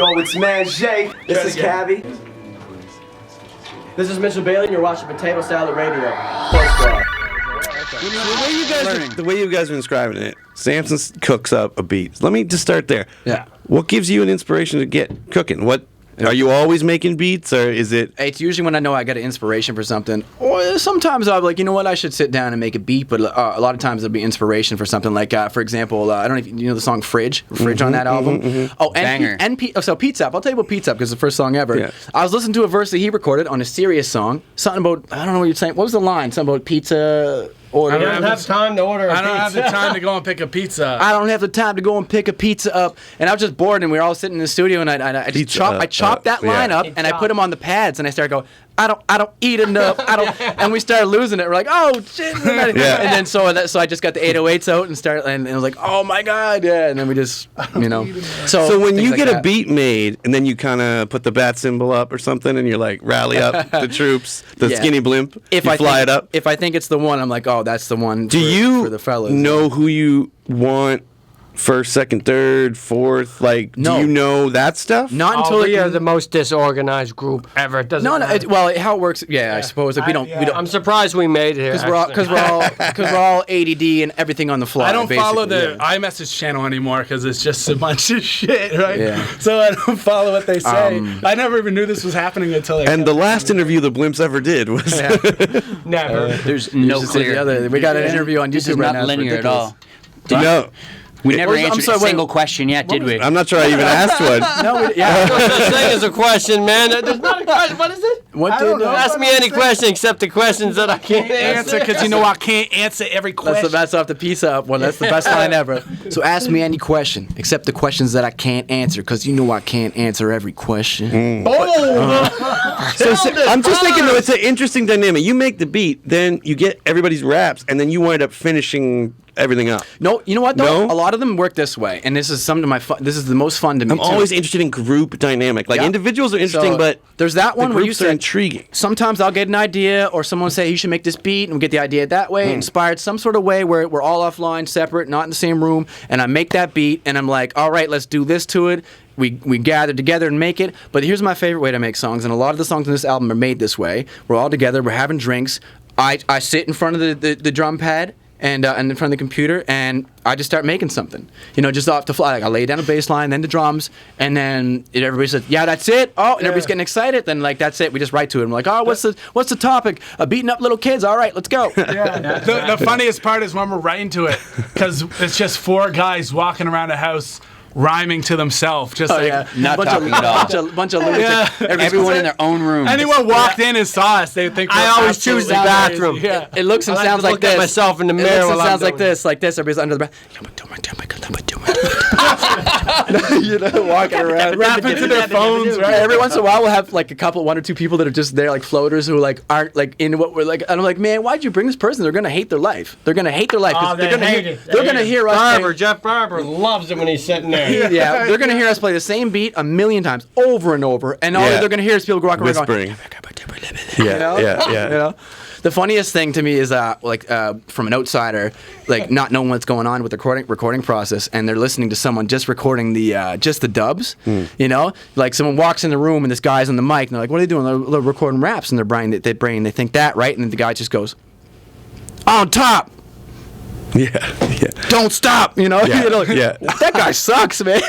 Yo, it's Man Jay. This is Cabby. This is Mr. Bailey, and you're watching Potato Salad Radio. The way you guys are describing it, Samson cooks up a beat. Let me just start there. Yeah. What gives you an inspiration to get cooking? What are you always making beats, or is it? It's usually when I know I got an inspiration for something, or sometimes I'll be like, you know what, I should sit down and make a beat. But a lot of times it'll be inspiration for something. Like, for example, I don't know if you know the song "Fridge" on that album. Oh, and Pizza Up. I'll tell you about Pizza Up because it's the first song ever. Yeah. I was listening to a verse that he recorded on a serious song. Something about, I don't know what you're saying. What was the line? Something about pizza. I don't have time to order a pizza. I don't have the time to go and pick a pizza up. I don't have the time to go and pick a pizza up. And I was just bored, and we were all sitting in the studio, and I chopped that line up, and I put them on the pads, and I started going, I don't eat enough. And we started losing it. We're like, oh shit. And then so I just got the 808s out and started, and it was like, oh my god, yeah. And then we just, you know. So when you get a beat made, and then you kind of put the bat symbol up or something, and you're like, rally up the troops, the skinny blimp. If you fly it up. If I think it's the one, I'm like, oh, that's the one. Do you for the fellas? Know who you want? First, second, third, fourth, like, do you know that stuff? Not until we are the most disorganized group ever. It doesn't matter. Well, how it works, I suppose. Like, we don't. I'm surprised we made it here. Because we're all ADD and everything on the fly. I don't follow the iMessage channel anymore because it's just a bunch of shit, right? Yeah. So I don't follow what they say. I never even knew this was happening until. And the last interview the Blimps ever did was never. There's no clear. We got an interview on YouTube This is right not now. linear at all. No. We never answered a single question yet, did we? I'm not sure I even asked one. No, There's no such thing as a question, man. There's not a question. What is it? Ask me any question except the questions that I can't answer. Because you know I can't answer every question. That's off the Pizza Up one. That's the best line ever. So ask me any question except the questions that I can't answer, because you know I can't answer every question. So I'm just thinking, though, it's an interesting dynamic. You make the beat, then you get everybody's raps, and then you wind up finishing everything up. No, you know what though? No? A lot of them work this way, and this is some of my this is the most fun to me. I'm always interested in group dynamic. Like individuals are interesting, but there's that one where you are intriguing. Sometimes I'll get an idea, or someone will say you should make this beat, and we get the idea that way, inspired some sort of way where we're all offline, separate, not in the same room, and I make that beat, and I'm like, all right, let's do this to it. We gather together and make it. But here's my favorite way to make songs, and a lot of the songs on this album are made this way. We're all together, we're having drinks. I sit in front of the drum pad. And in front of the computer, and I just start making something, just off the fly. Like I lay down a bass line, then the drums, and then everybody says, "Yeah, that's it." Oh, and everybody's getting excited. Then that's it. We just write to it. I'm like, "Oh, what's the topic? Beating up little kids. All right, let's go." The funniest part is when we're writing to it, because it's just four guys walking around a house rhyming to themselves, just not talking at all. Bunch of lunatics. Everyone in their own room. Anyone walked in and saw us, they think I always choose the bathroom. Yeah. It looks and sounds like this. Look at myself in the mirror. It looks and sounds like this. Everybody's under the breath. Walking around, rapping to their phones. Right? Every once in a while, we'll have like one or two people that are just there, like floaters, who aren't in what we're like. And I'm like, man, why'd you bring this person? They're gonna hate their life. They're gonna hate their life. Oh, they're gonna hear us. Jeff Barber loves it when he's sitting there. Yeah, they're gonna hear us play the same beat a million times, over and over, and all they're gonna hear is people walking around whispering. Yeah. The funniest thing to me is from an outsider, not knowing what's going on with the recording process, and they're listening to someone just recording just the dubs. Like someone walks in the room and this guy's on the mic, and they're like, "What are they doing?" They're recording raps in their brain. They think that, right? And then the guy just goes, "On top." Yeah. Don't stop, That guy sucks, man.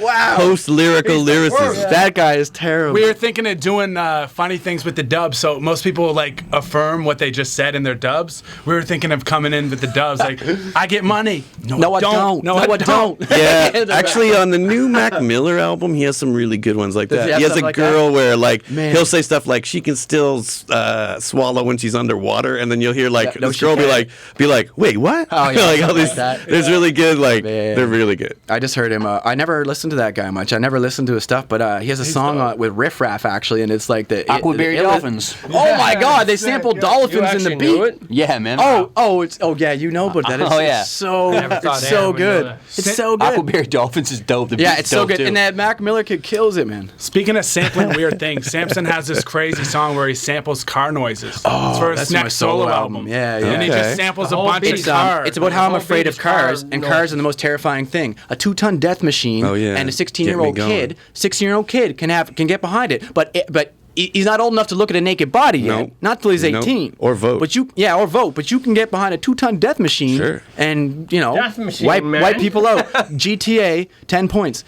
Wow. Post-lyrical lyricist. That guy is terrible. We were thinking of doing funny things with the dubs, so most people affirm what they just said in their dubs. We were thinking of coming in with the dubs, like, I get money. No, I don't. No, I don't. Yeah, actually, on the new Mac Miller album, he has some really good ones like that. He has a girl where, he'll say stuff like, she can still swallow when she's underwater, and then you'll hear, this girl be like, wait, what? Oh, yeah. All these, there's really good, they're really good. I just heard him. I never listened to that guy much. I never listened to his stuff, but he has a song with Riff Raff, actually, and it's like the Aquaberry Dolphins. Oh, my God. They sampled dolphins in the beat. Yeah, man. But that is so good. It's so good. Aquaberry Dolphins is dope. It's so good. Too. And that Mac Miller kid kills it, man. Speaking of sampling weird things, Samson has this crazy song where he samples car noises. Oh, it's for his next solo album. Yeah. And he just samples a whole bunch beat. of cars. It's about how I'm afraid of cars, and cars are the most terrifying thing. A 2-ton death machine and a 16-year-old kid can get behind it, but he's not old enough to look at a naked body yet. Not till he's 18. Or vote. But you can get behind a 2-ton death machine and Death machine, wipe people out. GTA 10 points.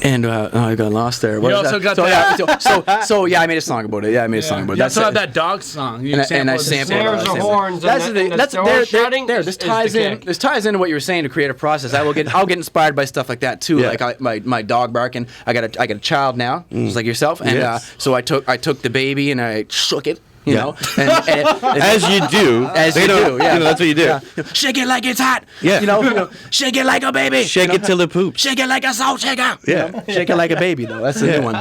And I got lost there. What You is also that? got So I made a song about it. Yeah, I made a song about it. You also have that dog song. You and I sampled it. Snares or horns. This ties in. This ties into what you were saying to creative process. I'll get inspired by stuff like that too. Yeah. Like my dog barking. I got a child now, just like yourself, and so I took the baby and I shook it. You know, as you do, yeah. That's what you do. Yeah. Shake it like it's hot. Yeah. Shake it like a baby. Shake it till it poops. Shake it like a salt shaker. Yeah. Shake it like a baby though. That's the new one.